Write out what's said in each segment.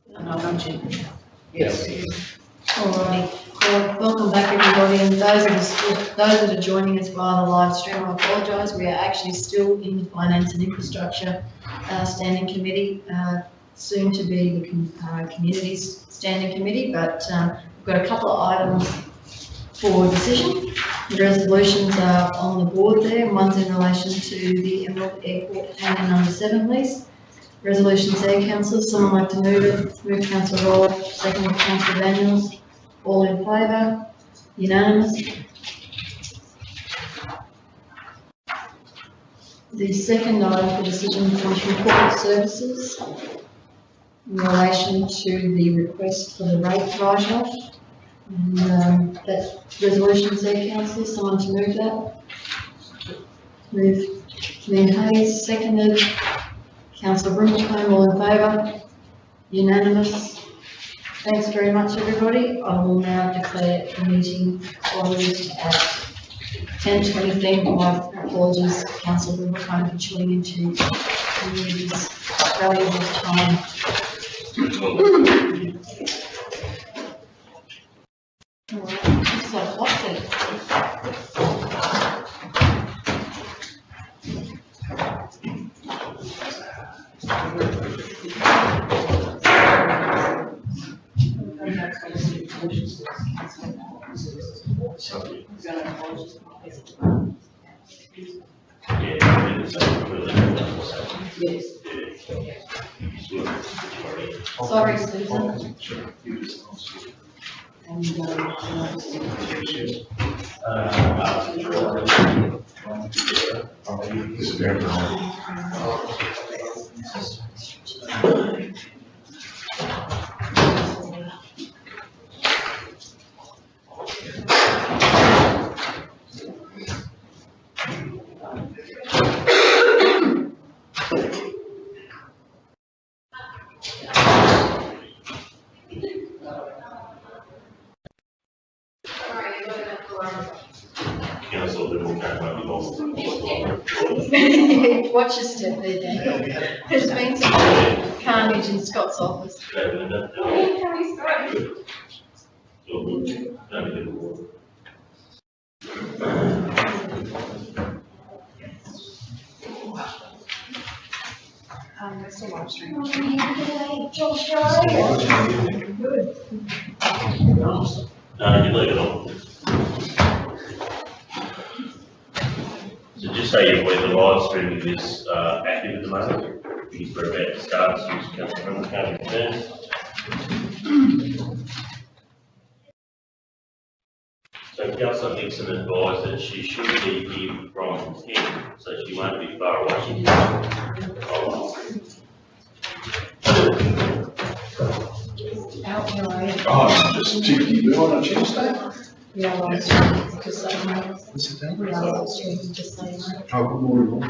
No, don't you? Yes. Alrighty. Well, welcome back everybody, and those that are joining us via the live stream, I apologise. We are actually still in the Finance and Infrastructure Standing Committee, soon to be the Communities Standing Committee, but we've got a couple of items for decision. The resolutions are on the board there. One's in relation to the Emerald Airport Hangar number 7 lease. Resolution C, councillors, someone like to move it? Move councillor Roller, second councillor Daniels. All in favour? Unanimous. The second item for decision comes from Corporate Services in relation to the request for the rate write-off. And that resolution C, councillors, someone to move that? Move Lynn Hayes, seconded. Councillor Brinkholm, all in favour? Unanimous. Thanks very much, everybody. I will now declare the meeting closed at 10:20. My apologies, Councillor Brinkholm, for chewing into community's valuable time. All right, so what's it? Sorry, Susan. And, watch your step there, Daniel. There's been some carnage in Scott's office. That's a live stream. Good. You leave it on. So just so you're aware, the live streaming is active at the moment. Because we're about to start, so Councillor can't return. So Councillor Nixon advised that she should be here from 10, so she won't be far away. Oh, just cheeky bill on a Tuesday? Yeah, live stream, just so you know. What's it down? We are live streaming, just so you know. Oh, good morning.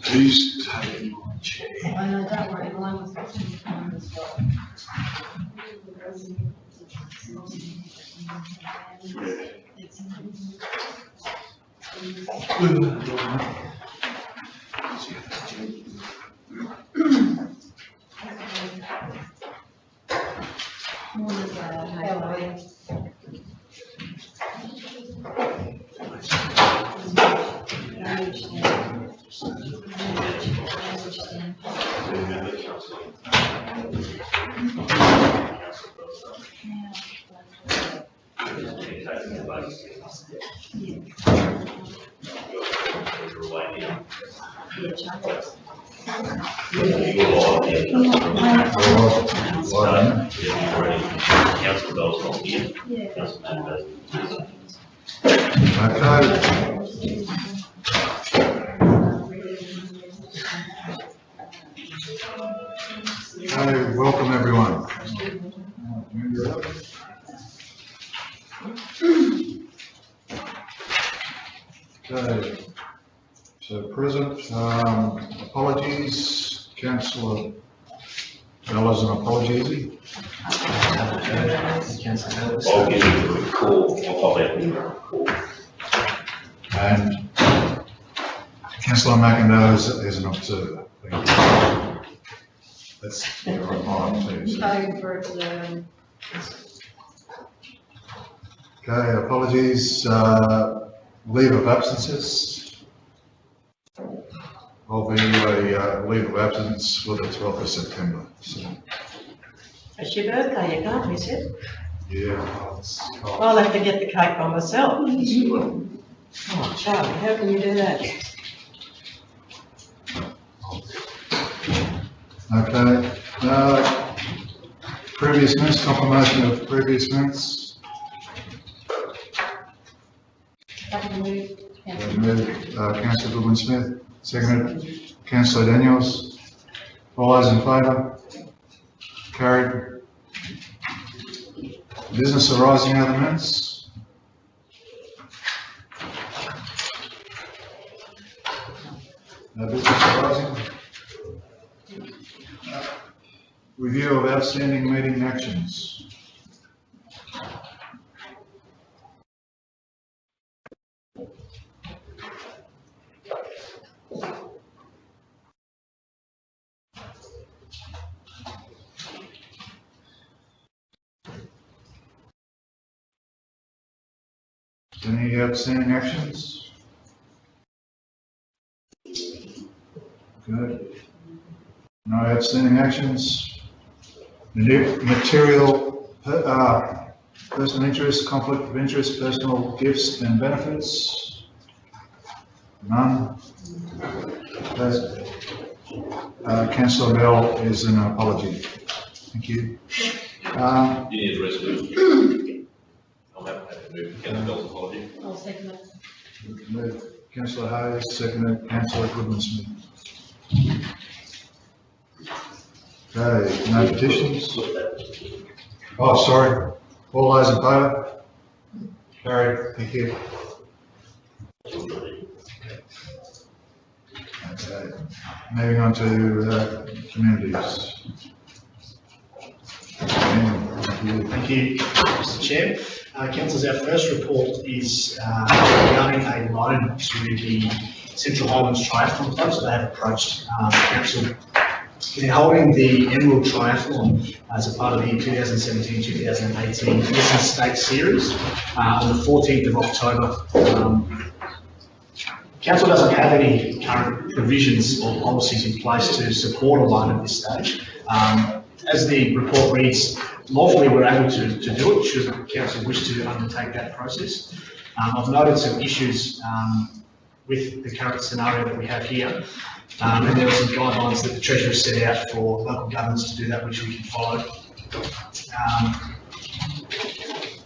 Tuesday. I know, don't worry, mine was as Councillor Bell's not here. Councillor Bell's. Okay, welcome everyone. Okay, so present, apologies, Councillor Bella's an apology. I'll give you a call. I'll let you know. And Councillor McIndoe is an observer. Thank you. That's your item too. So. Voting for it, Okay, apologies, leave of absences. I'll be a leave of absence for the 12th of September, so, It's your birthday, you can't miss it. yeah. I'll have to get the cake by myself. Oh, Charlie, how can you do that? Okay, previous minutes, confirmation of previous minutes. Moved, Councillor Goodwin-Smith, seconded, Councillor Daniels. All those in favour? Carried. Business arising out of the minutes? No business arising? Review of outstanding meeting actions. Any outstanding actions? Good. No outstanding actions. Material, personal interest, conflict of interest, personal gifts and benefits? None. Councillor Bell is an apology. Thank you. You need a resolution. I'll have to move Councillor Bell's apology. I'll second it. Move Councillor Hayes, seconded Councillor Goodwin-Smith. Okay, no petitions? Oh, sorry. All those in favour? Carried, thank you. Okay, moving on to communities. Thank you, Mr. Chair. Councillors, our first report is regarding a loan to the Central Highlands Triathlon Club. So they have approached Council. They're holding the Emerald Triathlon as a part of the 2017-2018 Western State Series on the 14th of October. Council doesn't have any current provisions or policies in place to support a loan at this stage. As the report reads, lawfully we're able to do it should the council wish to undertake that process. I've noted some issues with the current scenario that we have here, and there are some guidelines that the Treasurer set out for local governments to do that, which we can follow.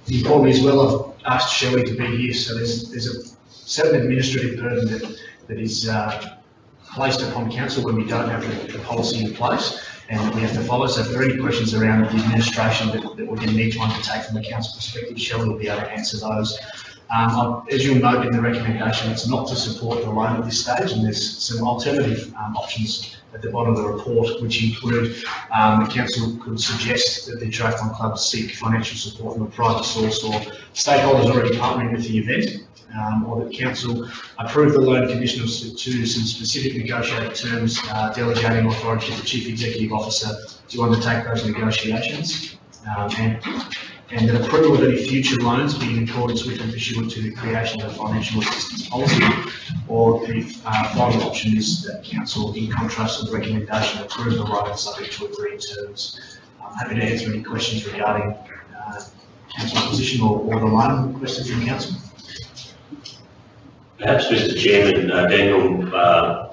Importantly as well, I've asked Shelley to be here, so there's a certain administrative burden that is placed upon council when we don't have the policy in place, and we have to follow. So if there are any questions around the administration that we're going to need to undertake from a council perspective, Shelley will be able to answer those. As you'll note in the recommendation, it's not to support the loan at this stage, and there's some alternative options at the bottom of the report, which include the council could suggest that the Triathlon Club seek financial support from a private source or stakeholders already partnering with the event, or that council approve the loan conditional to some specific negotiated terms, delegating authority to the Chief Executive Officer to undertake those negotiations, and that approval of any future loans be in accordance with and pursuant to the creation of a financial assistance policy, or the final option is that council, in contrast to the recommendation, approve the loan subject to agreed terms. I'm happy to answer any questions regarding council's position or the loan questions from council. Perhaps, Mr. Chairman, Daniel,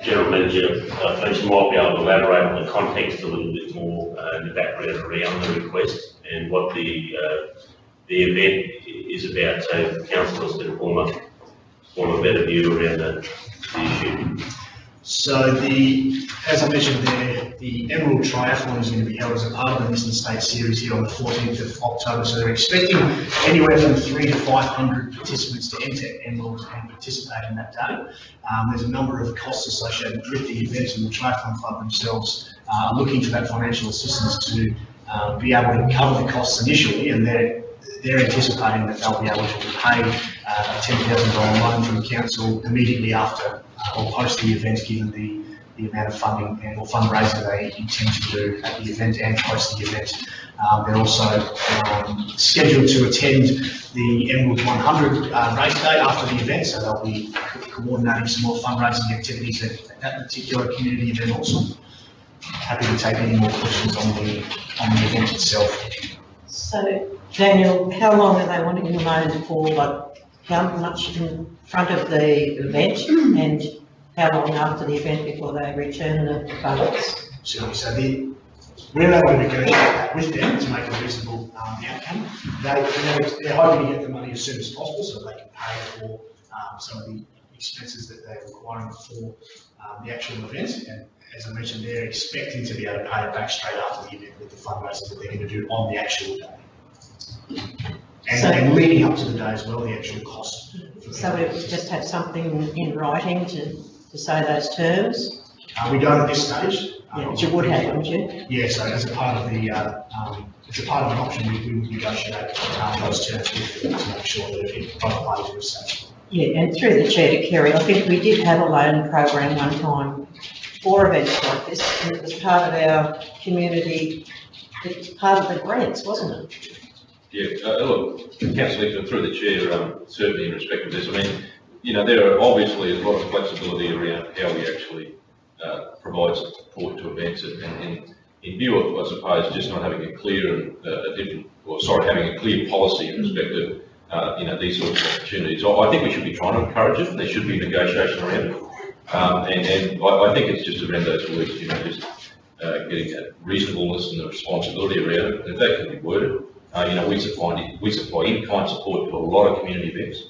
General Manager, Fletcher might be able to elaborate on the context a little bit more in the background around the request and what the event is about, so the councillors can form a better view around the issue. So as I mentioned there, the Emerald Triathlon is going to be held as a part of the Western State Series here on the 14th of October. So they're expecting anywhere from 300 to 500 participants to enter Emerald and participate in that day. There's a number of costs associated with the event, and the Triathlon Club themselves are looking for that financial assistance to be able to cover the costs initially, and they're anticipating that they'll be able to pay a $10,000 loan from the council immediately after or post the event, given the the amount of funding or fundraising they intend to do at the event and post the event. They're also scheduled to attend the Emerald 100 race day after the event, so they'll be coordinating some more fundraising activities at that particular community event also. Happy to take any more questions on the event itself. So, Daniel, how long are they wanting to know for, like, how much in front of the event and how long after the event before they return the funds? Certainly, so we're able to negotiate that with them to make a reasonable outcome. They're hoping to get the money as soon as possible so they can pay for some of the expenses that they're requiring for the actual event. And as I mentioned, they're expecting to be able to pay it back straight after the event with the fundraisers that they're going to do on the actual day. And leading up to the day as well, the actual cost. So we would just have something in writing to say those terms? We don't at this stage. Yeah, but you would have, wouldn't you? Yeah, so as a part of the, it's a part of an option, we would negotiate those terms with them to make sure that both parties are safe. Yeah, and through the chair to Kerry, I think we did have a loan program one time for events like this, and it was part of our community, it's part of the grants, wasn't it? Yeah, look, Councillor, through the chair, certainly in respect of this, I mean, you know, there are obviously a lot of flexibility around how we actually provide support to events, and in view of, I suppose, just not having a clear and having a clear policy in respect of, you know, these sorts of opportunities. I think we should be trying to encourage it. There should be negotiation around it, and I think it's just around those words, you know, just getting that reasonableness and the responsibility around it. If that can be worded. You know, we supply in-kind support to a lot of community events.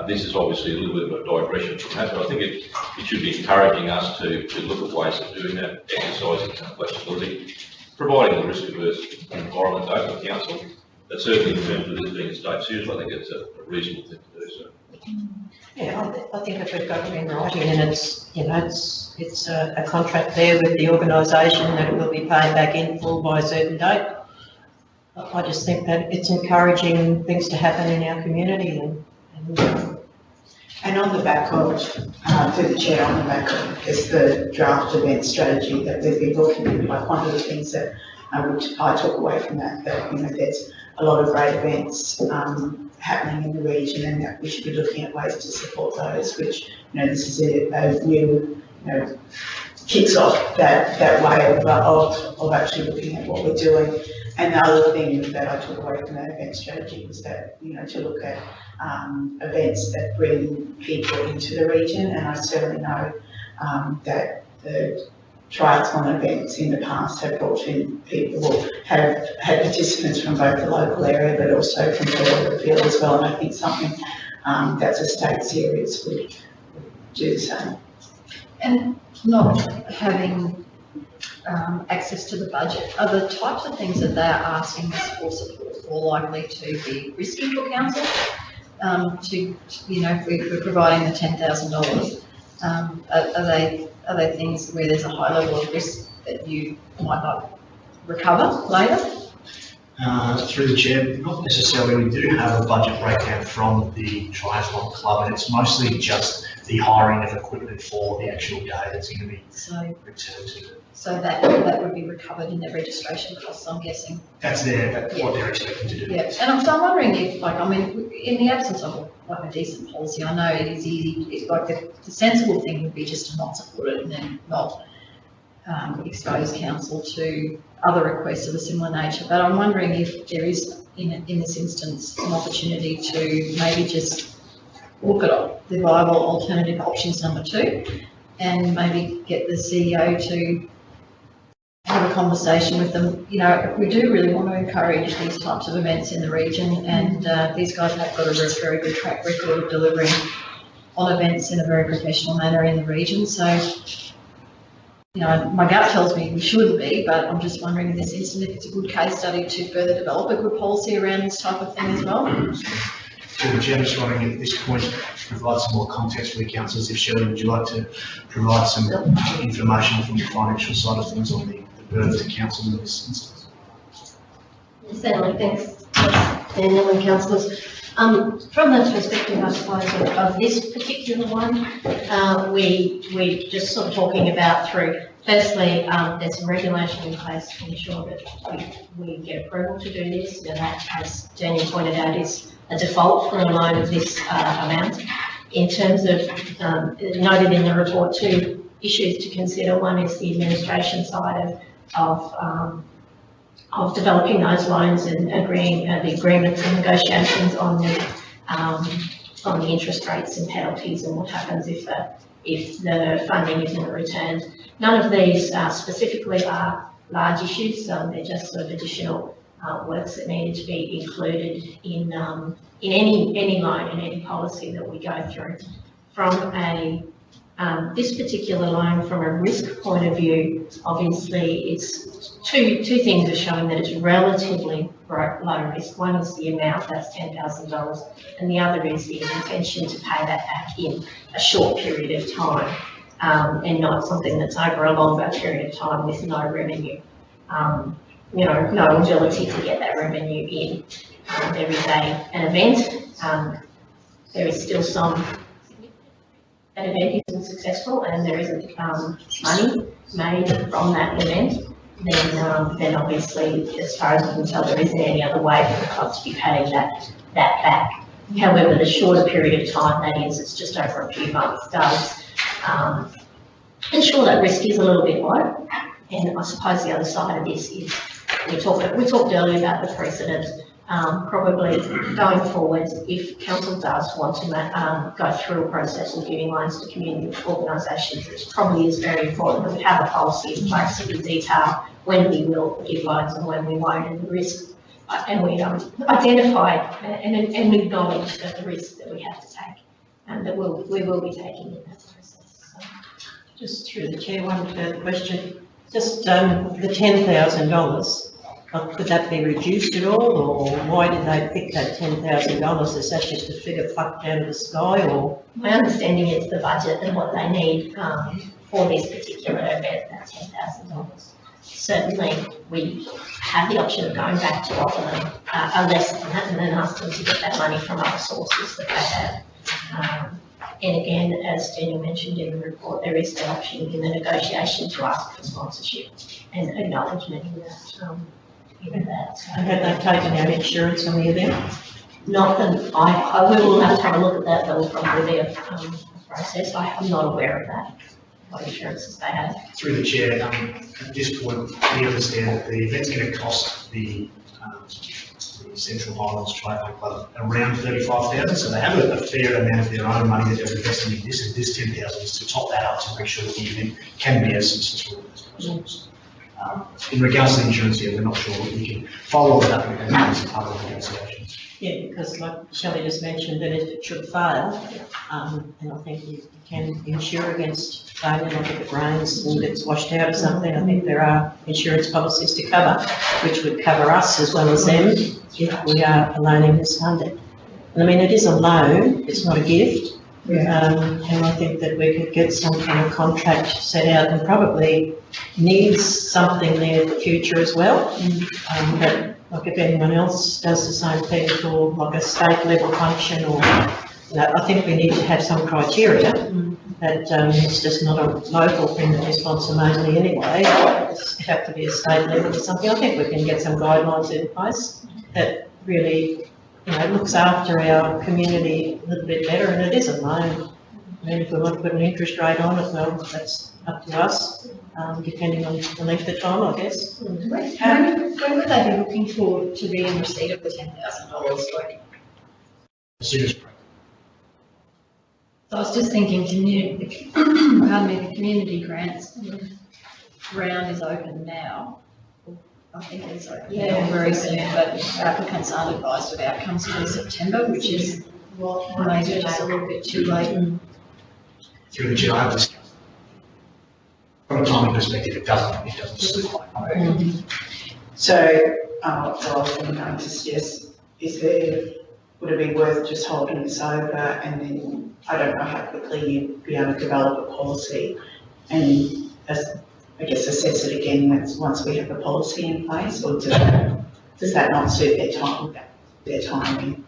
This is obviously a little bit of a digression from that, but I think it should be encouraging us to look at ways of doing that, exercising flexibility, providing the risk-averse environment though for council. But certainly in terms of this being a state serious, I think it's a reasonable thing to do so. Yeah, I think if we've got it in writing and it's, you know, it's a contract there with the organisation that it will be paid back in full by a certain date. I just think that it's encouraging things to happen in our community and on the back of, through the chair, on the back of is the draft event strategy that we've been looking at. Like one of the things that I took away from that, you know, there's a lot of great events happening in the region and that we should be looking at ways to support those, which, you know, this is a new, you know, kicks off that way of actually looking at what we're doing. And the other thing that I took away from that event strategy was that, you know, to look at events that bring people into the region. And I certainly know that the triathlon events in the past have brought in people, have had participants from both the local area but also from further afield as well. And I think something that's a state series would do the same. And not having access to the budget, are the types of things that they're asking us for support for likely to be risky for council? You know, if we're providing the $10,000, are they things where there's a high level of risk that you might not recover later? Through the chair, not necessarily. We do have a budget breakdown from the Triathlon Club, and it's mostly just the hiring of equipment for the actual day that's going to be returned to them. So that would be recovered in their registration costs, I'm guessing. That's what they're expecting to do. Yeah, and so I'm wondering if, like, I mean, in the absence of like a decent policy, I know it is easy. It's like the sensible thing would be just to not support it and then not expose council to other requests of a similar nature. But I'm wondering if there is, in this instance, an opportunity to maybe just look at the viable alternative options number 2, and maybe get the CEO to have a conversation with them. You know, we do really want to encourage these types of events in the region, and these guys have got a very good track record of delivering on events in a very professional manner in the region. So, you know, my gut tells me we should be, but I'm just wondering in this instance if it's a good case study to further develop a good policy around this type of thing as well. To the chair, just wondering at this point to provide some more context for the councillors. If Shirley, would you like to provide some information from the financial side of things on the burden to council in this instance? Certainly, thanks Daniel and councillors. From the perspective, I suppose, of this particular one, we just sort of talking about through, firstly, there's some regulation in place to ensure that we get approval to do this. Now that, as Daniel pointed out, is a default for a loan of this amount. In terms of, noted in the report, two issues to consider. One is the administration side of developing those loans and agreeing the agreements and negotiations on the interest rates and penalties and what happens if the funding isn't returned. None of these specifically are large issues. They're just sort of additional works that needed to be included in any loan and any policy that we go through. From this particular loan, from a risk point of view, obviously it's two things are showing that it's relatively low risk. One is the amount, that's $10,000, and the other is the intention to pay that back in a short period of time, and not something that's over a longer period of time with no revenue. No ability to get that revenue in. There is an event, there is still that event isn't successful and there isn't money made from that event, then obviously, as far as we can tell, there isn't any other way for the club to be paying that back. However, the shorter period of time, that is, it's just over a few months, does ensure that risk is a little bit low. And I suppose the other side of this is, we talked earlier about the precedent. Probably going forward, if council does want to go through a process of giving loans to community organisations, it probably is very important that we have a policy in place that we detail when we will give loans and when we won't, and the risk, and we identify and acknowledge the risk that we have to take and that we will be taking in that process. So, just through the chair, one further question. Just the $10,000. Could that be reduced at all, or why did they pick that $10,000? Is that just a figure plucked out of the sky, or? My understanding is the budget and what they need for this particular event, that's $10,000. Certainly, we have the option of going back to offer them a less than that and then ask them to get that money from other sources that they have. And again, as Daniel mentioned in the report, there is the option in the negotiation to ask for sponsorship and acknowledgement in that. And had they taken out insurance on the event? Not that I will have to have a look at that. That will probably be a process. I'm not aware of that, what insurances they have. Through the chair, at this point, we understand that the event's going to cost the Central Highlands Triathlon Club around $35,000, so they have a fair amount of their own money that they're investing in this, and this $10,000 is to top that up to make sure that the event can be as successful as possible. In regards to the insurance, we're not sure we can follow that up as part of the negotiations. Yeah, because like Shelley just mentioned, that if it should fail, and I think you can insure against failure, like if it rains and gets washed out or something, I think there are insurance policies to cover, which would cover us as well as them if we are loaning this funding. And I mean, it is a loan, it's not a gift. And I think that we could get some kind of contract set out and probably needs something there in the future as well. But like if anyone else does the same thing for like a state level function, or I think we need to have some criteria that it's just not a local thing that we sponsor mainly anyway. It's have to be a state level or something. I think we can get some guidelines in place that really, looks after our community a little bit better, and it is a loan. I mean, if we want to put an interest rate on it, well, that's up to us, depending on the length of time, I guess. When would they be looking for to be in receipt of the $10,000? Like, As soon as so I was just thinking, the community grants round is open now. I think it's open very soon, but applicants aren't advised of outcomes until September, which is maybe just a little bit too late. through the chair, I have discussed. From a timing perspective, it doesn't suit quite. So, what I was going to suggest is would it be worth just holding this over, and then I don't know how quickly you'd be able to develop a policy, and assess it again once we have the policy in place, or does that not suit their timing?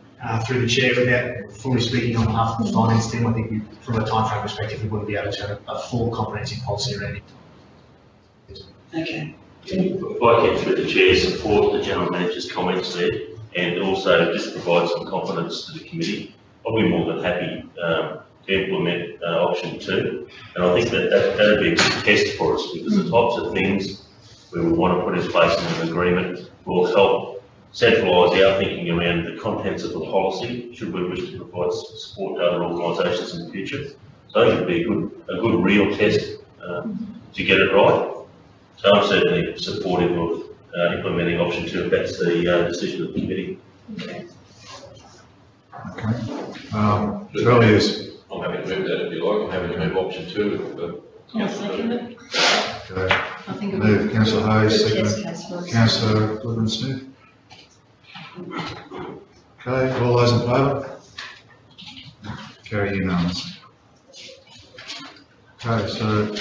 through the chair, without fully speaking on behalf of the finance team, I think from a timeframe perspective, we wouldn't be able to turn a full comprehensive policy around it. Okay. If I can, through the chair, support the general manager's comments there, and also just provide some confidence to the committee. I'll be more than happy to implement option 2, and I think that'd be a good test for us, because the types of things we would want to put in place in an agreement will help centralise our thinking around the contents of the policy, should we wish to provide support to other organisations in the future. So I think it'd be a good real test to get it right. So I'm certainly supportive of implementing option 2 if that's the decision of the committee. Okay. Shirley is. I'm happy to move that if you like. I'm happy to move option 2. I'll second it. Okay. I think it Move councillor Hayes, Yes, second councillor. councillor Goodman-Smith. Okay, all those in favour? Carry unanimous. Okay, so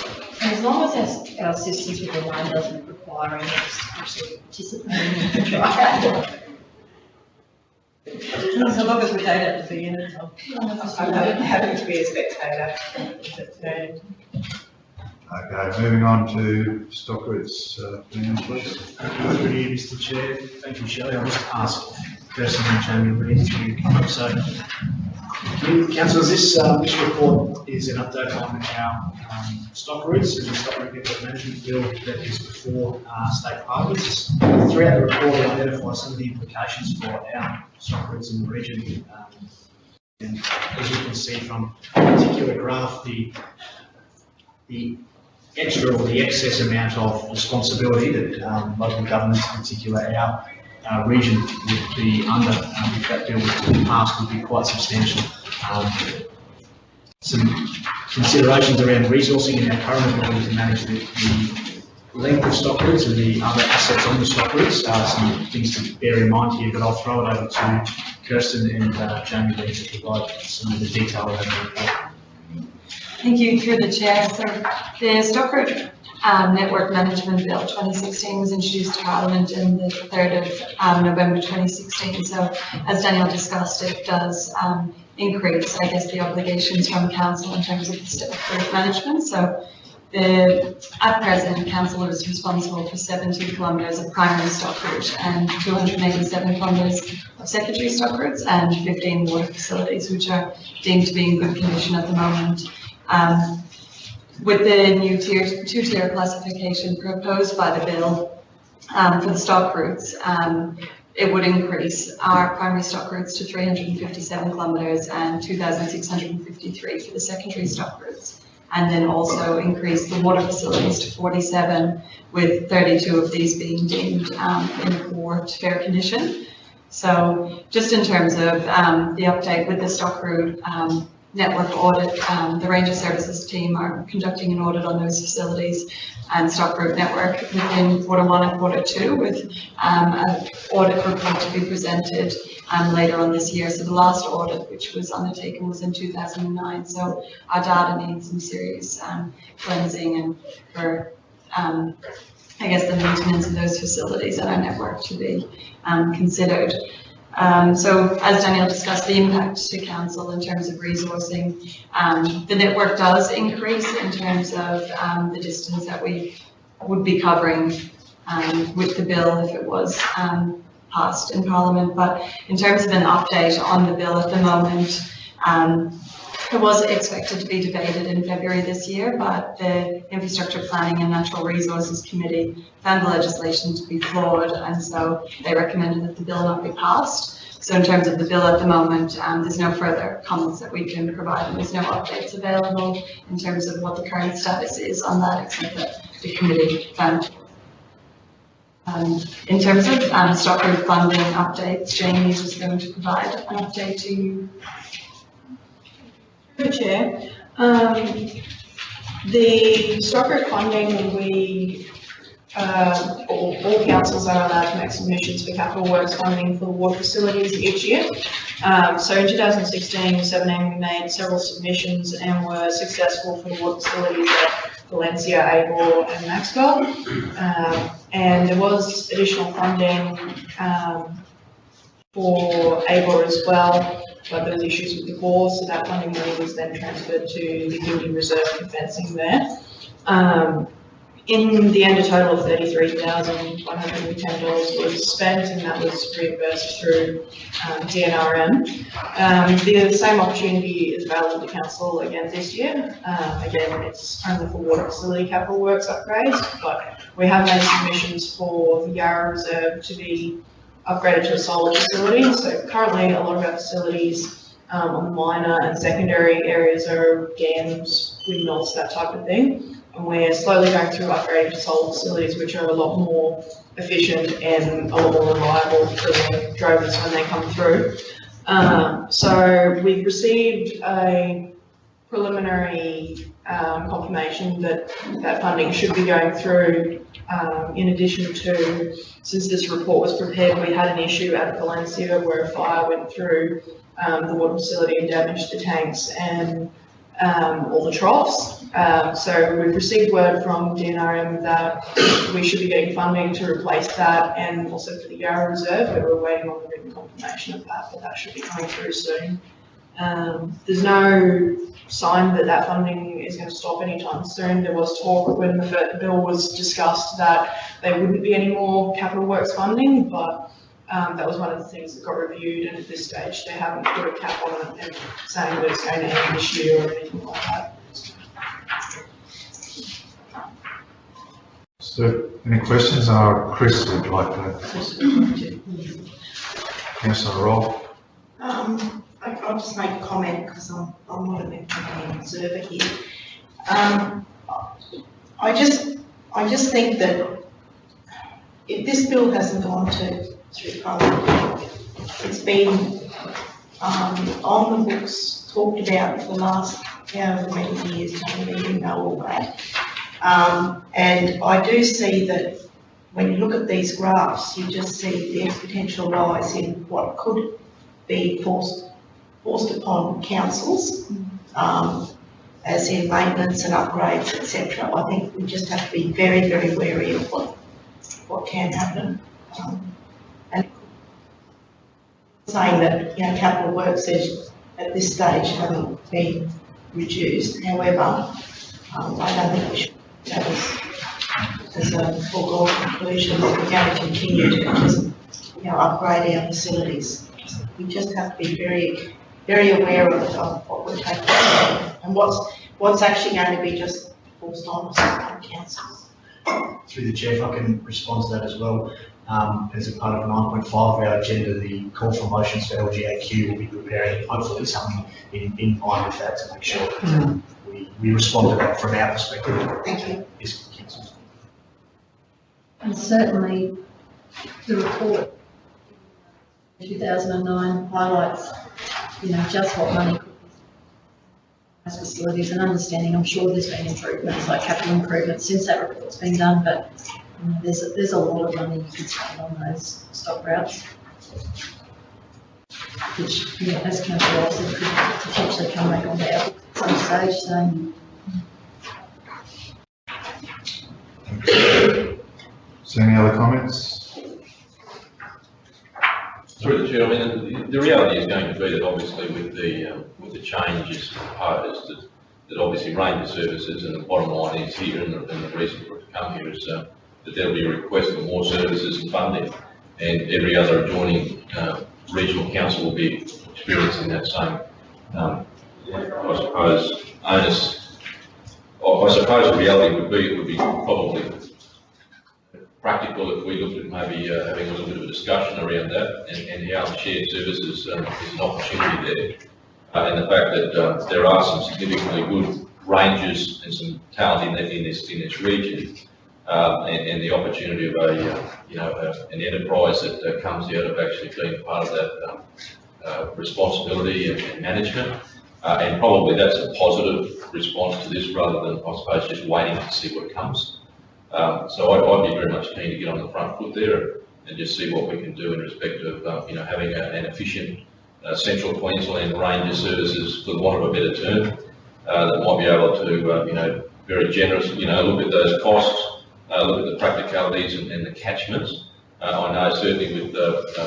As long as our systems with the line doesn't require any of us to actually participate in the trial. So long as we don't have to be in it. I'm happy to be a spectator. okay, moving on to Stockridge, please. Through you, Mr. Chair. Thank you, Shelley. I'll just ask Kirsten and Jamie Lee to come up. So, councillors, this report is an update on our stock routes and the stock route network management bill that is before state parliaments. Throughout the report, we identify some of the implications for our stock routes in the region. And as you can see from a particular graph, the extra or the excess amount of responsibility that local governments, in particular our region, would be under if that bill was to be passed, would be quite substantial. Some considerations around resourcing in our current ability to manage the length of stock routes and the other assets on the stock routes. Some things to bear in mind here, but I'll throw it over to Kirsten and Jamie Lee to provide some of the detail around the report. Thank you, through the chair. So the stock route network management bill 2016 was introduced to Parliament in the 3rd of November 2016. So as Daniel discussed, it does increase, I guess, the obligations from council in terms of the stock route management. So at present, council is responsible for 70 kilometres of primary stock route and 287 kilometres of secondary stock routes and 15 water facilities, which are deemed to be in good condition at the moment. With the new two-tier classification proposed by the bill for the stock routes, it would increase our primary stock routes to 357 kilometres and 2,653 for the secondary stock routes, and then also increase the water facilities to 47, with 32 of these being deemed in poor to fair condition. So just in terms of the update with the stock route network audit, the Ranger Services team are conducting an audit on those facilities and stock route network within quarter 1 and quarter 2, with an audit report to be presented later on this year. So the last audit which was undertaken was in 2009. So our data needs some serious cleansing and for I guess the maintenance of those facilities and our network to be considered. So as Daniel discussed, the impact to council in terms of resourcing, the network does increase in terms of the distance that we would be covering with the bill if it was passed in Parliament. But in terms of an update on the bill at the moment, it was expected to be debated in February this year, but the Infrastructure Planning and Natural Resources Committee found the legislation to be flawed, and so they recommended that the bill not be passed. So in terms of the bill at the moment, there's no further comments that we can provide, and there's no updates available in terms of what the current status is on that, except that the committee found. In terms of stock route funding updates, Jamie is going to provide an update to you. Good Chair. The stock route funding, all councils are allowed to make submissions for capital works funding for water facilities each year. So in 2016-17 we made several submissions and were successful for the water facilities at Valencia, Abor and Maxwell. And there was additional funding for ABOR as well, but there was issues with the bore, so that funding money was then transferred to the Gildy Reserve for fencing there. In the end, a total of $33,110 was spent, and that was reimbursed through DNRM. The same opportunity is available to council again this year. Again, it's only for water facility capital works upgrades, but we have made submissions for the Yarra Reserve to be upgraded to a solar facility. So currently, a lot of our facilities on the minor and secondary areas are dams, windmills, that type of thing. And we're slowly going through upgrading to solar facilities, which are a lot more efficient and a lot more reliable for the drovers when they come through. So we've received a preliminary confirmation that that funding should be going through. In addition to, since this report was prepared, we had an issue at Valencia where a fire went through the water facility and damaged the tanks and all the troughs. So we've received word from DNRM that we should be getting funding to replace that, and also for the Yarra Reserve, but we're waiting on the written confirmation of that, but that should be coming through soon. There's no sign that that funding is going to stop anytime soon. There was talk when the bill was discussed that there wouldn't be any more capital works funding, but that was one of the things that got reviewed, and at this stage they haven't put a cap on it and saying that it's going to end this year or anything like that. So, any questions? Chris would like to. Councillor Roll. I'll just make a comment because I'm not an observer here. I just think that if this bill hasn't gone through Parliament, it's been on the books, talked about for the last however many years, you know all that. And I do see that when you look at these graphs, you just see the exponential rise in what could be forced upon councils, as in maintenance and upgrades, etc. I think we just have to be very, very wary of what can happen. And saying that, you know, capital works at this stage haven't been reduced. However, I don't think we should have as a foregone conclusion that we're going to continue to just, you know, upgrade our facilities. We just have to be very, very aware of what we're taking and what's actually going to be just forced on us by councils. Through the chair, if I can respond to that as well. As a part of 9.5 of our agenda, the call for motions for LGAQ will be preparing hopefully something in line with that to make sure that we respond to that from our perspective. Thank you. Yes, council. And certainly the report 2009 highlights, you know, just what money could be as facilities and understanding. I'm sure there's been improvements, like capital improvements since that report's been done, but you know, there's a lot of money you can spend on those stock routes, which, yeah, as Councillor Ross said, could potentially come back on the at some stage. So, any other comments? Through the chair, I mean, the reality is going to be that obviously with the changes proposed, that obviously range of services, and the bottom line is here, and the reason for it to come here is that there'll be a request for more services and funding, and every other adjoining regional council will be experiencing that same, I suppose, onus. I suppose the reality would be, it would be probably practical if we looked at maybe having a little bit of a discussion around that, and how shared services is an opportunity there, and the fact that there are some significantly good ranges and some talent in this region, and the opportunity of an enterprise that comes out of actually being part of that responsibility and management, and probably that's a positive response to this rather than, I suppose, just waiting to see what comes. So I'd be very much keen to get on the front foot there and just see what we can do in respect of having an efficient central Queensland range of services, for the want of a better term, that might be able to very generous, look at those costs, look at the practicalities and the catchments, I know certainly with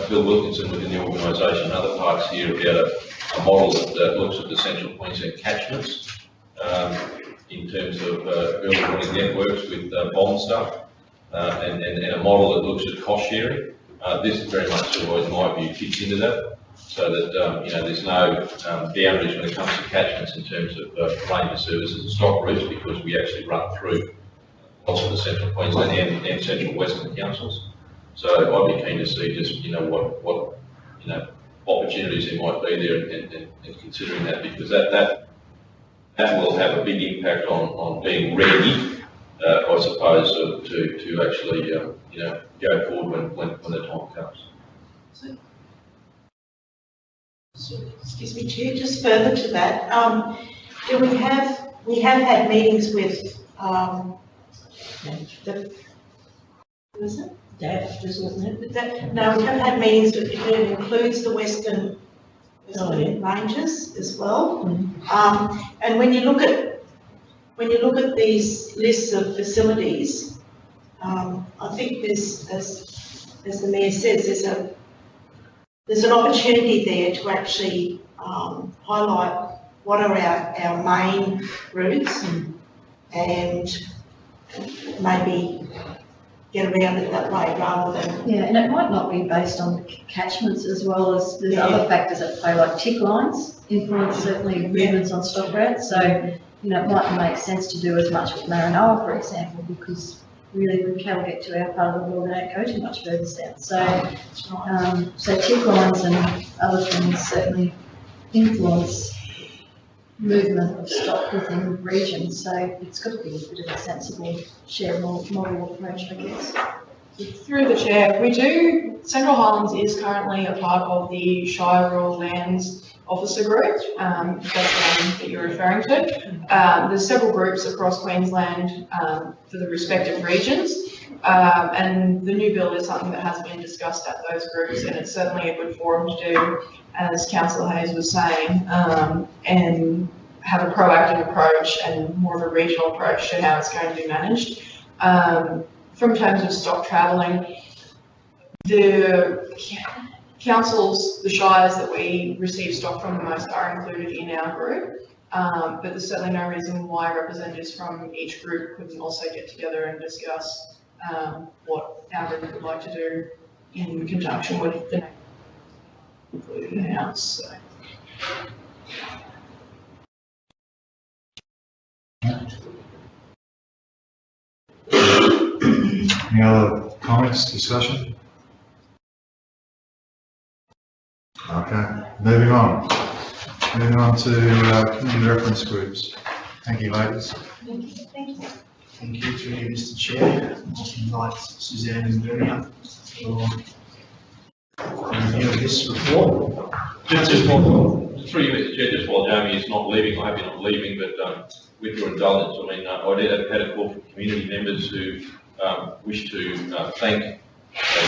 Bill Wilkinson within the organisation and other parts here about a model that looks at the Central Queensland catchments in terms of early warning networks with bomb stuff and a model that looks at cost sharing. This very much, in my view, fits into that, so that there's no boundaries when it comes to catchments in terms of range of services and stock routes, because we actually run through lots of the Central Queensland and Central Western councils. So I'd be keen to see just what opportunities there might be there, and considering that, because that will have a big impact on being ready, I suppose, to actually go forward when the time comes. Excuse me, Chair, just further to that, we have had meetings with, who is it? That, isn't it? No, we have had meetings with, it includes the Western Ranges as well. And when you look at these lists of facilities, I think there's, as the Mayor says, there's an opportunity there to actually highlight what are our main routes and maybe get around it that way rather than... Yeah, and it might not be based on catchments as well as there's other factors at play, like tick lines influence certainly movements on stock routes. So, it might make sense to do as much with Maranoa, for example, because really the cattle get to our part of the world, they don't go too much further south. So tick lines and other things certainly influence movement of stock within the region. So it's got to be a bit of a sensible shared model approach, I guess. Through the chair, Central Highlands is currently a part of the Shire Rural Lands Officer Group, that's the one that you're referring to. There's several groups across Queensland for the respective regions, and the new bill is something that has been discussed at those groups, and it's certainly a good forum to do, as Councillor Hayes was saying, and have a proactive approach and more of a regional approach to how it's going to be managed. From terms of stock travelling, the councils, the shires that we receive stock from the most are included in our group, but there's certainly no reason why representatives from each group couldn't also get together and discuss what our group would like to do in conjunction with the included in the house. So. Any other comments, discussion? Okay, moving on. Moving on to community reference groups. Thank you, ladies. Thank you. Thank you to you, Mr. Chair. I invite Suzanne and Bernie up for review of this report. Just through you, Mr. Chair, just while Jamie is not leaving, I hope you're not leaving, but with your indulgence, I did have had a call from community members who wish to thank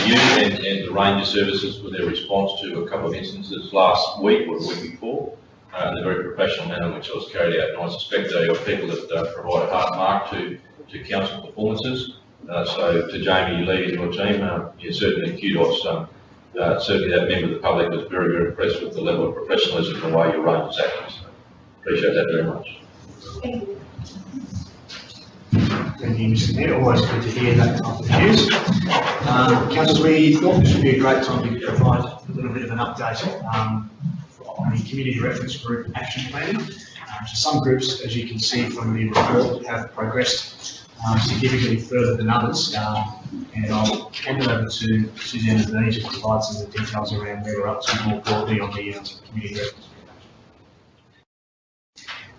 you and the Ranger Services for their response to a couple of instances last week or the week before, in a very professional manner in which it was carried out. And I suspect they are people that provide a hard mark to council performances. So to Jamie, Lee and your team, certainly kudos. Certainly that member of the public was very, very impressed with the level of professionalism and the way your Rangers acted. So appreciate that very much. Thank you. Thank you, Mr. Mayor. Always good to hear that type of news. Councillors, we thought this would be a great time to provide a little bit of an update on the Community Reference Group action planning. Some groups, as you can see from the report, have progressed significantly further than others. And I'll hand it over to Suzanne and Bernie to provide some of the details around where we're up to more broadly on the Community Reference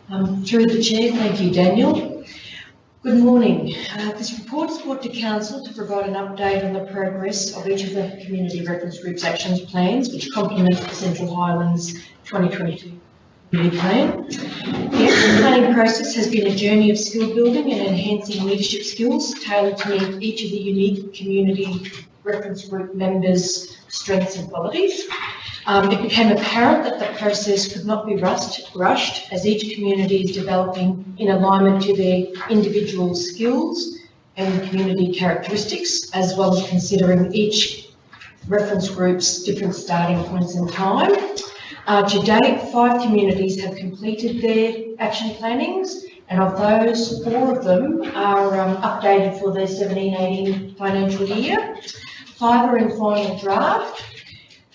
Group. Through the chair, thank you, Daniel. Good morning. This report is brought to Council to provide an update on the progress of each of the Community Reference Group's actions plans, which complements the Central Highlands 2022 Community Plan. The action planning process has been a journey of skill building and enhancing leadership skills tailored to meet each of the unique Community Reference Group members' strengths and qualities. It became apparent that the process could not be rushed as each community is developing in alignment to their individual skills, and community characteristics, as well as considering each reference group's different starting points in time. To date, 5 communities have completed their action plannings, and of those, 4 of them are updated for their 17-18 financial year. 5 are in final draft.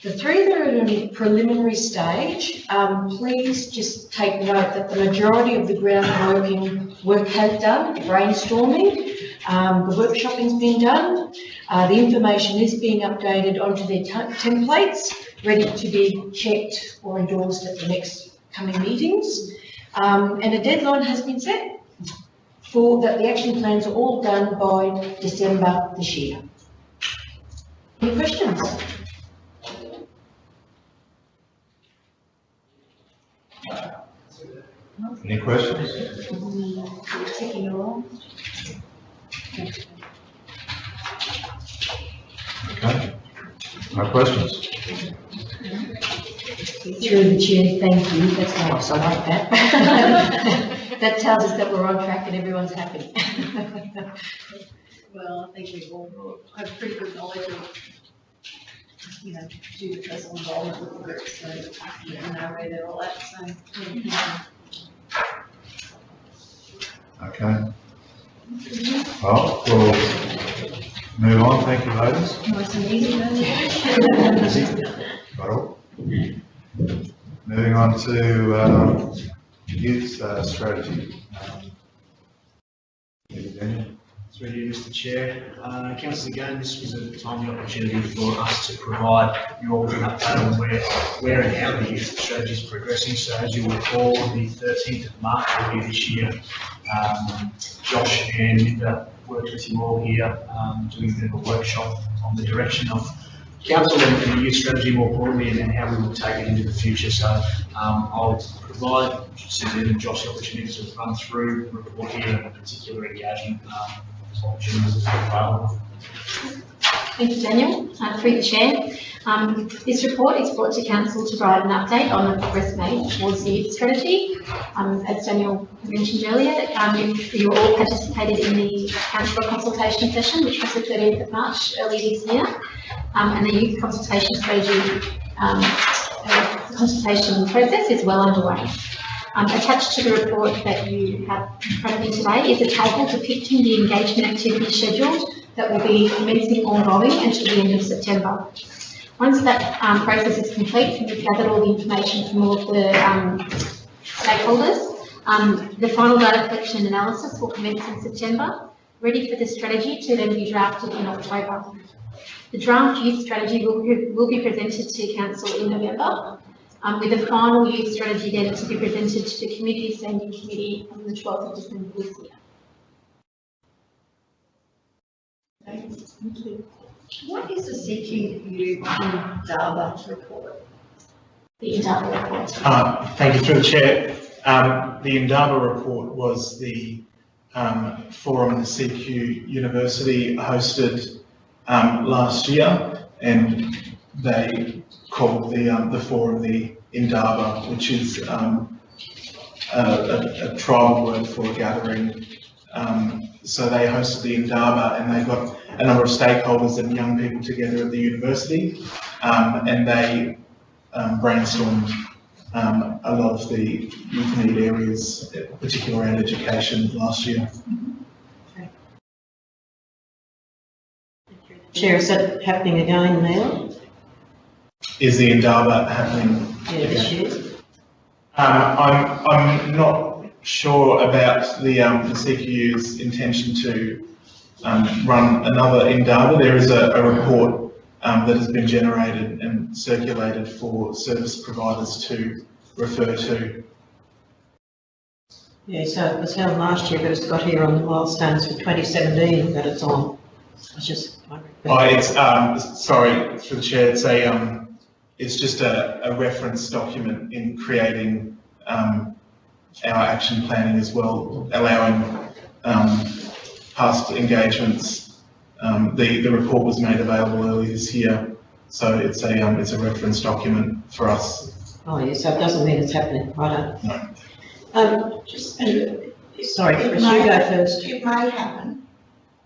The 3 that are in preliminary stage, please just take note that the majority of the work has done, brainstorming, the workshopping's been done, the information is being updated onto their templates, ready to be checked or endorsed at the next coming meetings. And a deadline has been set for that the action plans are all done by December this year. Any questions? Any questions? Taking a roll. Okay. No questions? Through the chair, thank you, that's nice, I like that. That tells us that we're on track and everyone's happy. Well, I think we all have pretty good knowledge of, due to personal involvement with the group, so, know where they're all at, so. Okay. Well, we'll move on. Thank you, ladies. Nice and easy, Got all? Moving on to youth strategy. Daniel. Through you, Mr. Chair. Councillor, again, this was a timely opportunity for us to provide you all with an update on where and how the youth strategy is progressing. So as you recall, the 13th of March will be this year. Josh and Linda worked with you all here doing a bit of a workshop on the direction of council and the youth strategy more broadly, and then how we will take it into the future. So I'll provide Suzanne and Josh the opportunity to run through the report here and particular engagement opportunities available. Thank you, Daniel. Through the chair, this report is brought to council to provide an update on the progress made towards the youth strategy. As Daniel mentioned earlier, you all participated in the council consultation session, which was the 13th of March earlier this year, and the youth consultation strategy consultation process is well underway. Attached to the report that you have in front of you today is a table depicting the engagement activity scheduled that will be commencing ongoing until the end of September. Once that process is complete and we've gathered all the information from all of the stakeholders, the final data collection analysis will commence in September, ready for the strategy to then be drafted in October. The draft youth strategy will be presented to council in November, with a final youth strategy then to be presented to the Community Standing Committee on the 12th of December this year. Thank you. What is the CQU Indaba report? The Indaba report. Thank you, through the chair. The Indaba report was the forum the CQ University hosted last year, and they called the forum the Indaba, which is a tribal word for a gathering. So they hosted the Indaba, and they got a number of stakeholders and young people together at the university, and they brainstormed a lot of the youth need areas, particularly around education last year. Chair, is that happening again now? Is the Indaba happening? Yeah, this year. I'm not sure about the CQU's intention to run another Indaba. There is a report that has been generated and circulated for service providers to refer to. Yeah, so it was held last year, but it's got here on the milestones for 2017 that it's on. It's just. Sorry, for the chair. It's just a reference document in creating our action planning as well, allowing past engagements. The report was made available earlier this year, so it's a reference document for us. Oh yeah, so it doesn't mean it's happening, right? No. Just, Sorry, Chris, you go first. it may happen,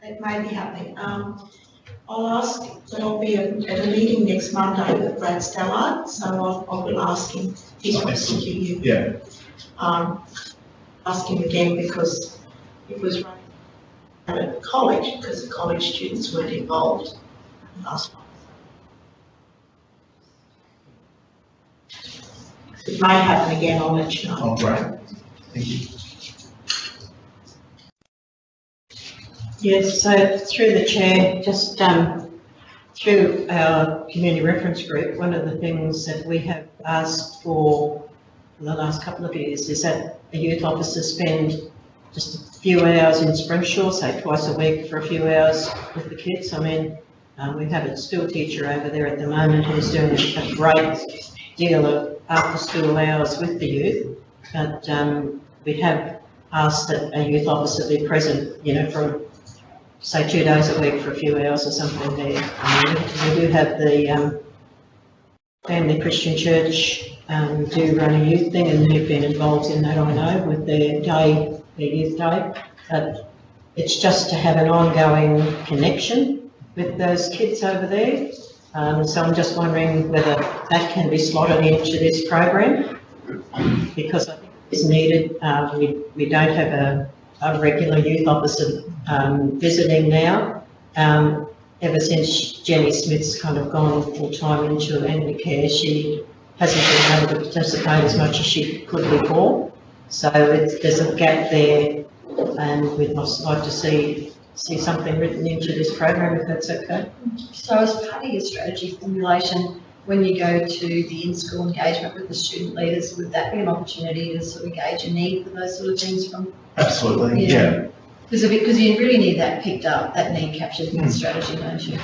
It may be happening. I'll ask, but I'll be at a meeting next Monday with Brad Stallard, so I will ask him. He's wants to give you. Yeah. Ask him again because it was running at college, because the college students weren't involved last month. It may happen again, I'll let you know. Oh, great. Thank you. Yes, so through the chair, just through our community reference group, one of the things that we have asked for the last couple of years is that a youth officer spend just a few hours in Springshaw, say twice a week for a few hours with the kids. I mean, we have a school teacher over there at the moment who's doing a great deal of after-school hours with the youth, but we have asked that a youth officer be present, you know, for say 2 days a week for a few hours or something there. We do have the Family Christian Church do run a youth thing, and they've been involved in that, I know, with their day, their youth day. But it's just to have an ongoing connection with those kids over there. So I'm just wondering whether that can be slotted into this program, because I think it's needed. We don't have a regular youth officer visiting now. Ever since Jenny Smith's kind of gone full-time into Andy Care, she hasn't been able to participate as much as she could before. So there's a gap there, and we'd like to see something written into this program, if that's okay. So as part of your strategy formulation, when you go to the in-school engagement with the student leaders, would that be an opportunity to sort of gauge a need for those sort of things from? Absolutely, yeah. Because you really need that picked up, that need captured in the strategy, don't you?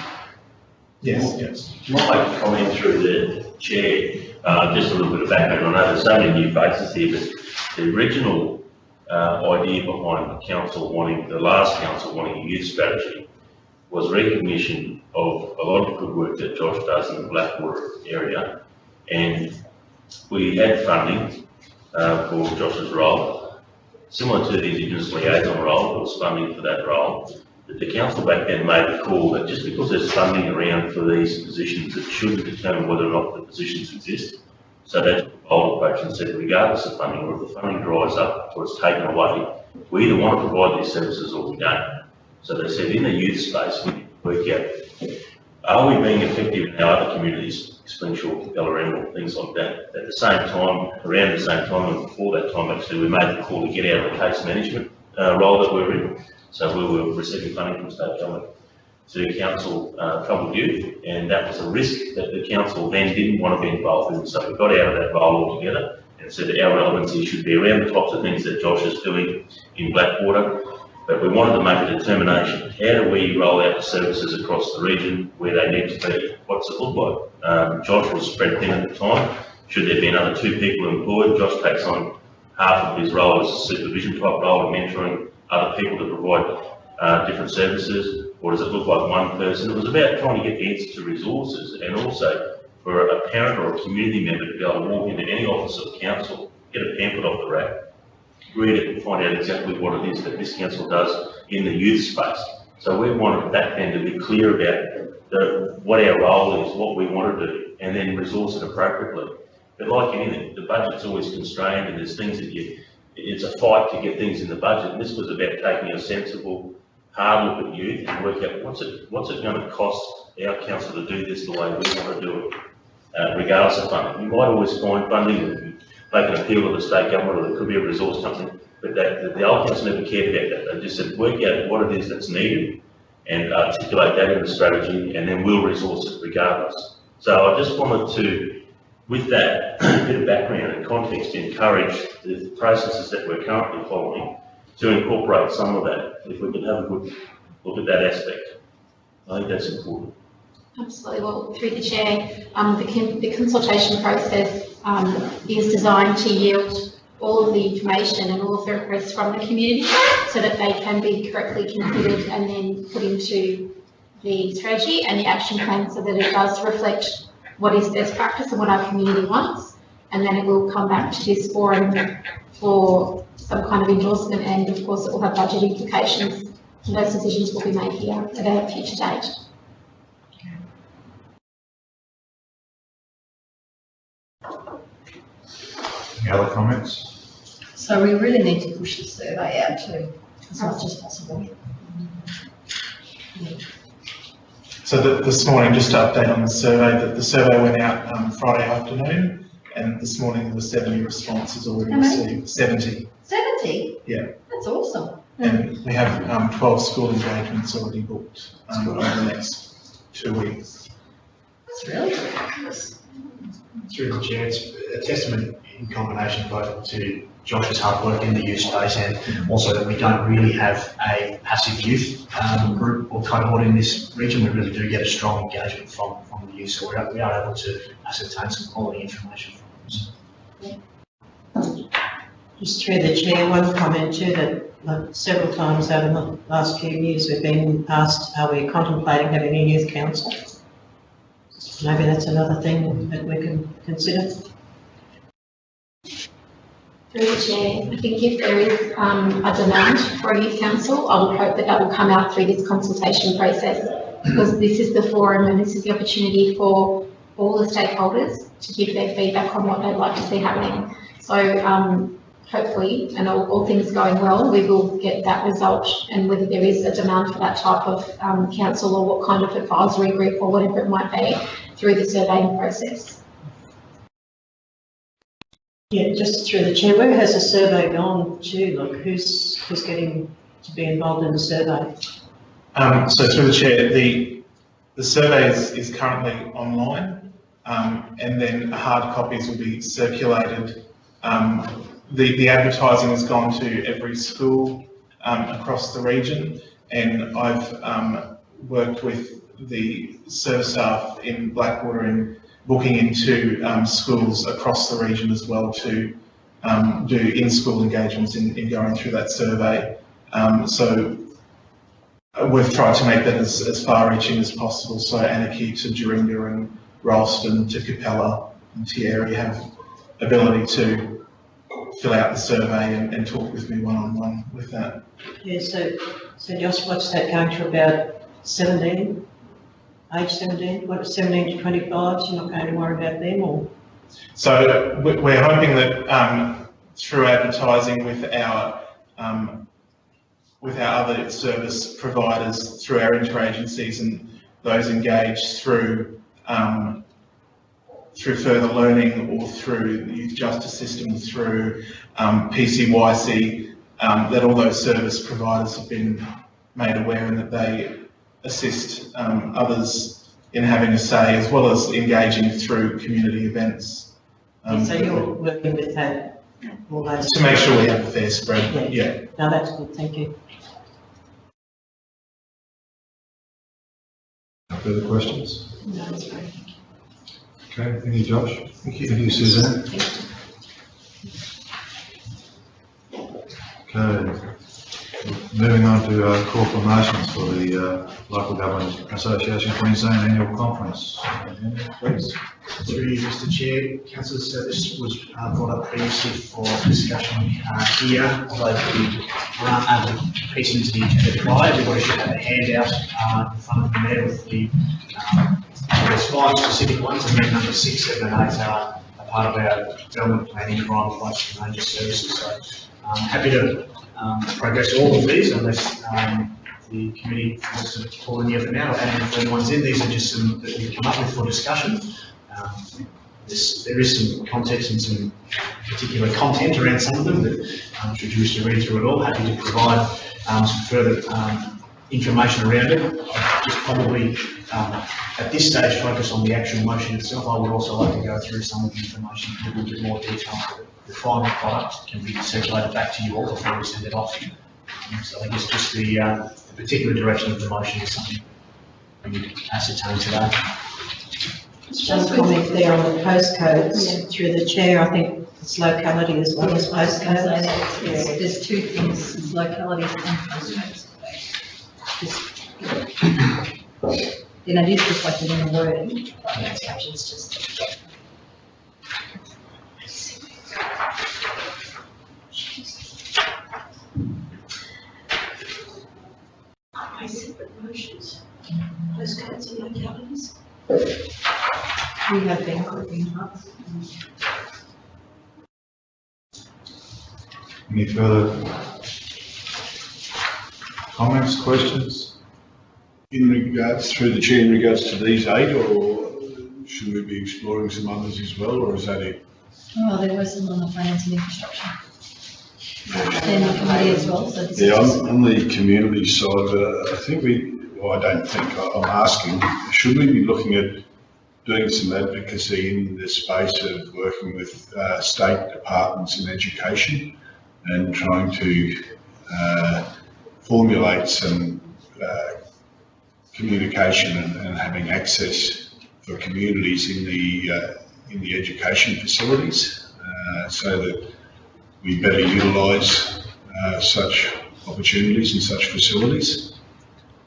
Yes, yes. Can I make a comment through the chair? Just a little bit of background. I know there's so many new faces here, but the original idea behind the last council wanting a youth strategy was recognition of a lot of good work that Josh does in the Blackwater area, and we had funding for Josh's role, similar to the Indigenous liaison role. There was funding for that role. But the council back then made the call that just because there's funding around for these positions, it shouldn't determine whether or not the positions exist. So they took a bold approach and said, regardless of funding, or if the funding dries up or it's taken away, we either want to provide these services or we don't. So they said, in the youth space, we need to work out, are we being effective in our other communities, Springshaw, Bellaremble, things like that. At the same time, around the same time, and before that time actually, we made the call to get out of the case management role that we're in. So we were receiving funding from state government to counsel troubled youth, and that was a risk that the council then didn't want to be involved in. So we got out of that role altogether and said that our relevancy should be around the types of things that Josh is doing in Blackwater. But we wanted to make a determination, how do we roll out the services across the region where they need to be? What's it look like? Josh was spread thin at the time. Should there be another 2 people employed? Josh takes on half of his role as a supervision type role and mentoring other people to provide different services, or does it look like one person? It was about trying to get answers to resources, and also for a parent or a community member to be able to walk into any office of council, get a pamphlet off the rack, read it and find out exactly what it is that this council does in the youth space. So we wanted back then to be clear about what our role is, what we want to do, and then resource it appropriately. But like anything, the budget's always constrained, and there's things that it's a fight to get things in the budget. And this was about taking a sensible, hard look at youth and work out what's it going to cost our council to do this the way we want to do it, regardless of funding. You might always find funding and make an appeal to the state government, or there could be a resource company, but the old council never cared about that. They just said, work out what it is that's needed and articulate that in the strategy, and then we'll resource it regardless. So I just wanted to, with that bit of background and context, encourage the processes that we're currently following to incorporate some of that, if we can have a good look at that aspect. I think that's important. Absolutely. Well, through the chair, the consultation process is designed to yield all of the information and all of the requests from the community so that they can be correctly considered and then put into the strategy and the action plan, so that it does reflect what is best practice and what our community wants. And then it will come back to this forum for some kind of endorsement, and of course it will have budget implications And those decisions will be made here at a future date. Any other comments? So we really need to push the survey out to as much as possible. So this morning, just to update on the survey, that the survey went out Friday afternoon, and this morning there were 70 responses already How many? received. 70. 70? Yeah. That's awesome. And we have 12 school engagements already booked over the next 2 weeks. That's really good. Through the chair, it's a testament in combination both to Josh's hard work in the youth space and also that we don't really have a passive youth group or cohort in this region. We really do get a strong engagement from the youth, so we are able to ascertain some quality information from them. Just through the chair, one comment too, that like, several times over the last few years we've been asked, are we contemplating having a youth council? Maybe that's another thing that we can consider. Through the chair, I think if there is a demand for a youth council, I would hope that that will come out through this consultation process, because this is the forum and this is the opportunity for all the stakeholders to give their feedback on what they'd like to see happening. So hopefully, and all things going well, we will get that result, and whether there is a demand for that type of council or what kind of advisory group or whatever it might be through the surveying process. Yeah, just through the chair, where has the survey gone to? Like, who's getting to be involved in the survey? So through the chair, the survey is currently online, and then hard copies will be circulated. The advertising has gone to every school across the region, and I've worked with the service staff in Blackwater in booking into schools across the region as well to do in-school engagements in going through that survey. So we've tried to make that as far-reaching as possible, so Anarchy to Dorinda and Ralston to Capella and Thierry have ability to fill out the survey and talk with me one-on-one with that. Yeah, so Josh, what's that going to about 17? Age 17? What, 17 to 25? So you're not going to worry about them, or? So we're hoping that through advertising with our other service providers, through our interagencies and those engaged through further learning or through the youth justice system, through PCYC, that all those service providers have been made aware and that they assist others in having a say, as well as engaging through community events. So you're working with that, all those? To make sure we have a fair spread, yeah. No, that's good, thank you. No further questions? No, that's great. Okay, thank you, Josh. Thank you, Suzanne. Okay, moving on to call for motions for the Local Government Association Queensland Annual Conference. Please. Through you, Mr. Chair, Councillor, so this was brought up previously for discussion here, although we run a piece into the agenda prior. Everybody should have a handout in front of them there with the there's 5 specific ones, and then number 6, 7 and 8 are a part of our development planning, environment, waste and ranger services. So I'm happy to progress all of these unless the committee wants to pull any of them out or add any further ones in. These are just some that we've come up with for discussion. There is some context and some particular content around some of them that should you wish to read through it all. Happy to provide some further information around it. I'd just probably at this stage focus on the actual motion itself. I would also like to go through some of the information in a little bit more detail. The final product can be circulated back to you all before we send it off. So I guess just the particular direction of the motion is something we need to ascertain today. Just comment there on the postcodes, through the chair, I think it's locality as well as postcodes. Yes, there's two things, it's localities and postcodes. Then it is reflected in the wording, but it's just We have been grouping up. Any further comments, questions? In regards, through the chair, in regards to these 8, or should we be exploring some others as well, or is that it? Oh, there was some on the finance and infrastructure. And the committee as well, so this is Yeah, just- on the community side, I think I don't think, I'm asking, should we be looking at doing some advocacy in the space of working with state departments in education and trying to formulate some communication and having access for communities in the education facilities, so that we better utilise such opportunities and such facilities.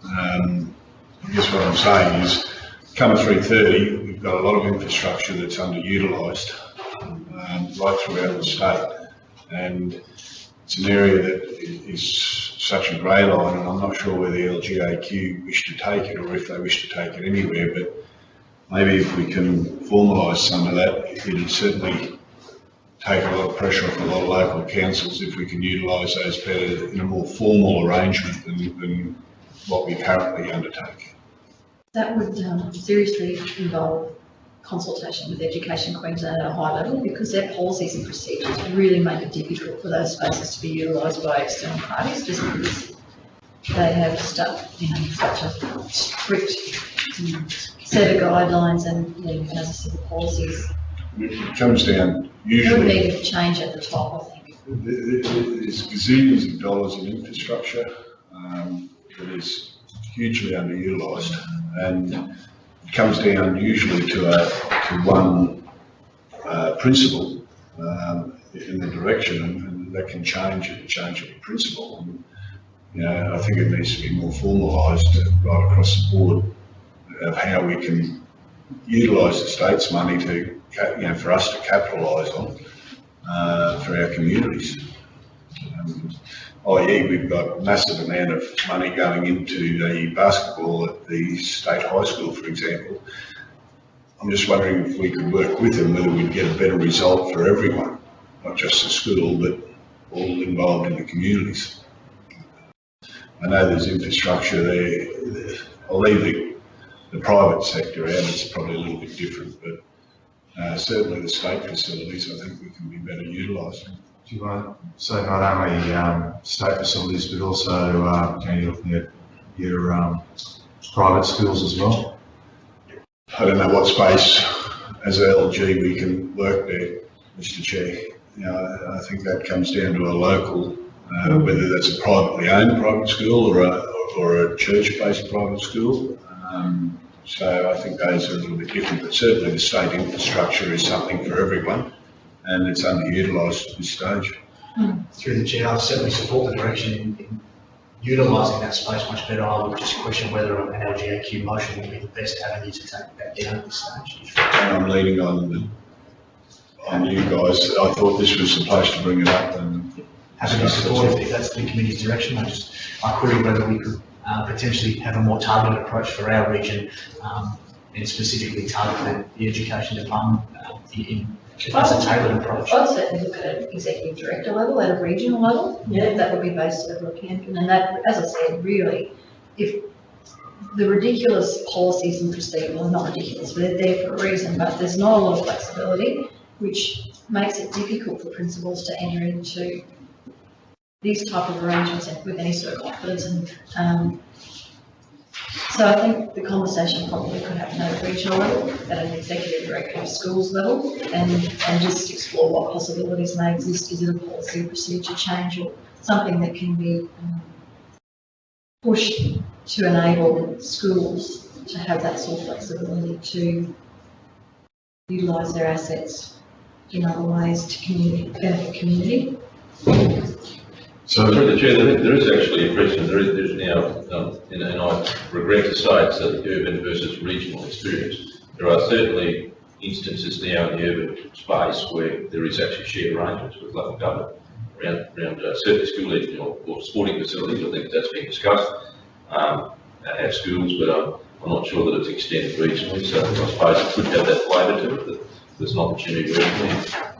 I guess what I'm saying is, come 3:30, we've got a lot of infrastructure that's underutilised right throughout the state, and it's an area that is such a grey line, and I'm not sure where the LGAQ wish to take it, or if they wish to take it anywhere, but maybe if we can formalise some of that, it'd certainly take a lot of pressure off a lot of local councils if we can utilise those better in a more formal arrangement than what we currently undertake. That would seriously involve consultation with Education Queensland at a high level, because their policies and procedures really make it difficult for those spaces to be utilised by external parties, just because they have such a strict set of guidelines and, as I said, the policies. It comes down It would usually, need to change at the top, I think. there's gazillions of dollars in infrastructure that is hugely underutilised, and it comes down usually to one principle in the direction, and that can change at the change of the principle. And, I think it needs to be more formalised right across the board of how we can utilise the state's money to, for us to capitalise on for our communities. I.e., we've got a massive amount of money going into the basketball at the state high school, for example. I'm just wondering if we could work with them, whether we'd get a better result for everyone, not just the school, but all involved in the communities. I know there's infrastructure there. I'll leave the private sector out, it's probably a little bit different, but certainly the state facilities, I think we can be better utilising. Do you want to say not only state facilities, but also can you looking at your private schools as well? I don't know what space as a LG we can work there, Mr. Chair. I think that comes down to a local, whether that's a privately owned private school or a church-based private school. So I think those are a little bit different, but certainly the state infrastructure is something for everyone, and it's underutilised at this stage. Through the chair, I certainly support the direction in utilising that space much better. I would just question whether an LGAQ motion would be the best avenue to take that down at this stage. And I'm leaning on you guys. I thought this was supposed to bring it up, and Happy to support if that's the committee's direction. I query whether we could potentially have a more targeted approach for our region, and specifically target the education department as a tailored approach. I'd certainly look at an executive director level, at a regional level. Yeah, that would be based at Rockhampton, and that, as I said, really, if the ridiculous policies and procedures, well, not ridiculous, but they're there for a reason, but there's not a lot of flexibility, which makes it difficult for principals to enter into these type of arrangements with any sort of confidence. And so I think the conversation probably could happen at a regional level, at an executive director of schools level, and just explore what possibilities may exist. Is it a policy or procedure change, or something that can be pushed to enable schools to have that sort of flexibility to utilise their assets in other ways to benefit community. So through the chair, there is actually a precedent. There's now, and I regret to say it's an urban versus regional experience. There are certainly instances now in the urban space where there is actually shared arrangements with local government around certain school or sporting facilities. I think that's been discussed at schools, but I'm not sure that it's extended regionally, so I suppose it could have that flavour to it, that there's an opportunity regionally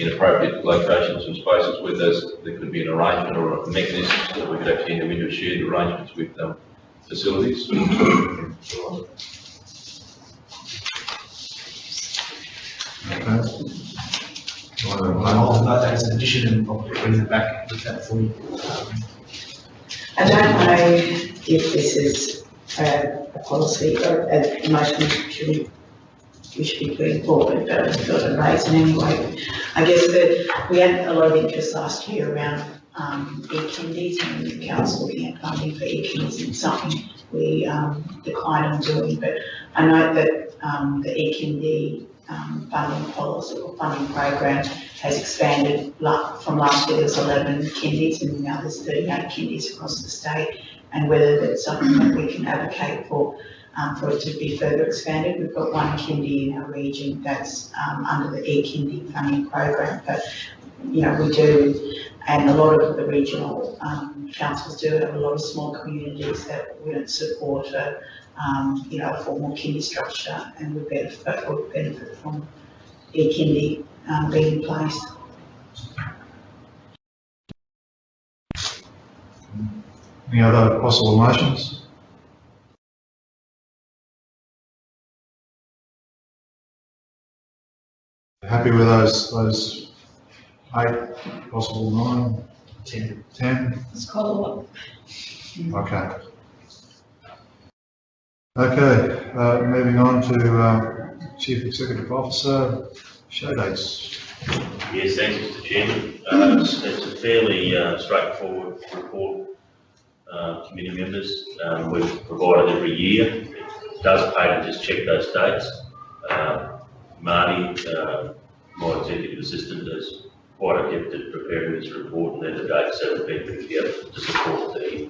in appropriate locations and spaces where there could be an arrangement or a mechanism that we could actually enter into shared arrangements with facilities. Okay. I'll note that as an addition and I'll bring it back with that for you. I don't know if this is a policy or a motion we should be putting forward, but I thought I'd raise it anyway. I guess that we had a lot of interest last year around e-kindies, and the council looking at funding for e-kindies, and something we declined on doing, but I know that the e-kindi funding policy or funding program has expanded. From last year there was 11 kindies and now there's 38 kindies across the state, and whether that's something that we can advocate for it to be further expanded. We've got one kindi in our region that's under the e-kindi funding program, but you know, we do, and a lot of the regional councils do have a lot of small communities that wouldn't support a formal kindi structure, and would benefit from e-kindi being in place. Any other possible motions? Happy with those 8, possible 9, 10? It's quite a lot. Okay. Okay, moving on to Chief Executive Officer, show dates. Yes, thanks, Mr. Chairman. It's a fairly straightforward report, committee members. We've provided every year. It does pay to just check those dates. Marty, my executive assistant, is quite adept at preparing this report, and they're the dates that have been put together to support the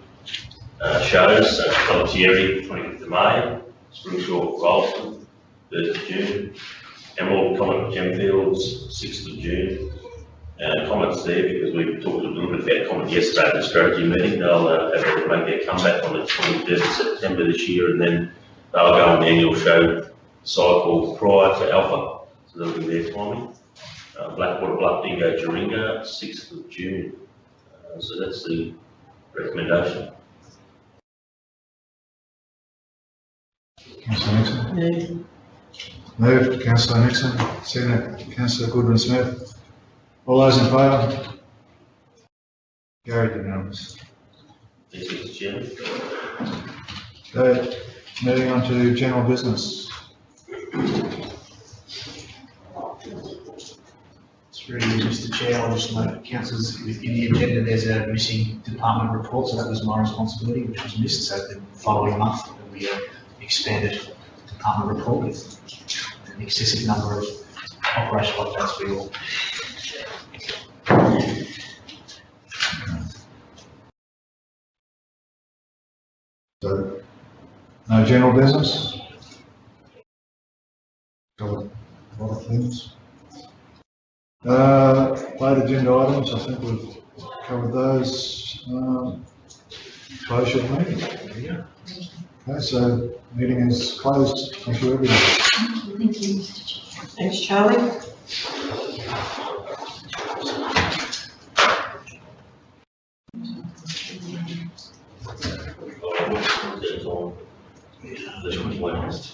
shows. Pellettieri, 25th of May, Springshaw, Ralston, 1st of June, Emerald Comet Gemfields, 6th of June. Comments there because we talked a little bit about comment yesterday at the strategy meeting. They'll have to make their comeback on the 23rd of September this year, and then they'll go on the annual show cycle prior to Alpha, so that'll be their timing. Blackwater Bluff Dingo Jaringa, 6th of June. So that's the recommendation. Councillor Nixon? Moved, Councillor Nixon, seconded, Councillor Goodwin-Smith. All those in favour? Carried unanimous. Thank you, Mr. Chairman. Okay, moving on to general business. Through you, Mr. Chair, I'll just note, councillors, in the agenda there's a missing department report, so that was my responsibility, which was missed. So the following month there will be an expanded department report with an excessive number of operational updates for you all. So, no general business? Covered a lot of things. Late agenda items, I think we've covered those. Closure of meeting. Okay, so meeting is closed. Thank you, everyone. Thank you, Mr. Chair. Thanks, Charlie. The 21st.